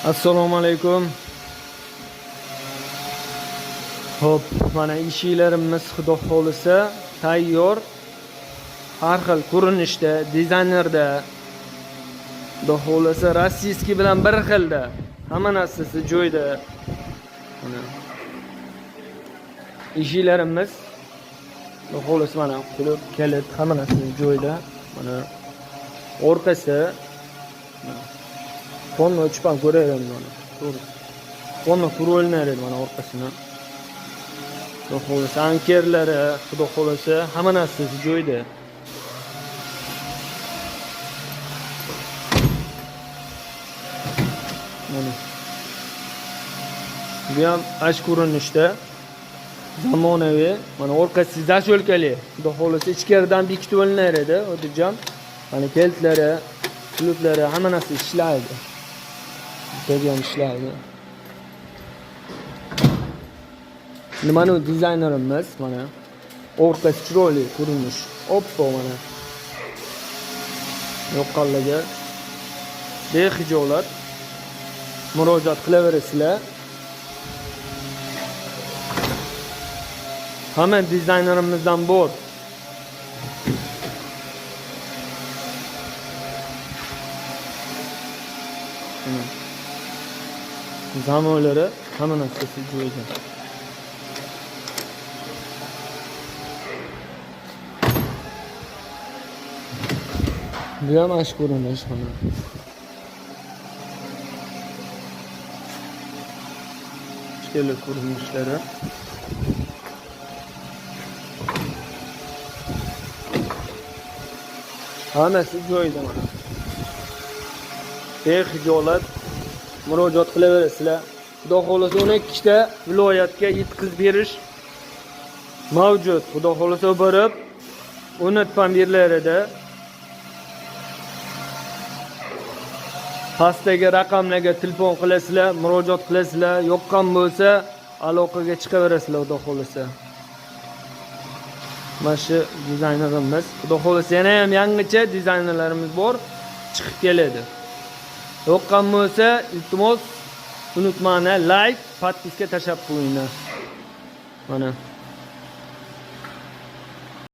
Assalomu alaykum. Hop, mana ishlarimiz xudo xolisa tayyor. Har xil ko'rinishda, dizaynerda, xudo xolisa rossiyskiy bilan bir xilda. Hamma narsasi joyda. Mana ishlarimiz xudo xolisa mana qulib kalit, hamma narsasi joyda. Mana orqasi Fonni ochib ham ko'raveramiz mana. To'g'ri. Fonni ko'rib olinadi mana orqasini. Xudo xolisa ankerlari, xudo xolisa hamma narsasi joyda. Mana. Bu ham ash ko'rinishda zamonaviy, mana orqasi zasholkali. Xudo xolisa ichkaridan bekitib olinadi, o'tirjam. Mana keltlari, qulublari hamma narsa ishlaydi. Bergan ishlaydi. Nimani dizaynerimiz mana o'rtasi chiroyli ko'rinish. Oppo mana. Yoqqanlarga behijolat murojaat qilaverasizlar. Hamma dizaynerimizdan bor. Zamonlari hamma narsasi joyida. Bu ham ash ko'rinish mana. Ishlar ko'rinishlari. Hammasi joyida mana. Behijolat murojaat qilaverasizlar. Xudo xolasa 12 ta viloyatga yetkazib berish mavjud. Xudo xolasa borib unutpam berlarida. Pastdagi raqamlarga telefon qilasizlar, murojaat qilasizlar. Yoqqan bo'lsa, aloqaga chiqaverasizlar xudo xolasa. Mana shu dizaynerimiz. Xudo xolasa yana ham yangicha dizaynerlarimiz bor, chiqib keladi. Yoqqan bo'lsa, iltimos unutmanglar, like, podpiska tashlab qo'yinglar. Mana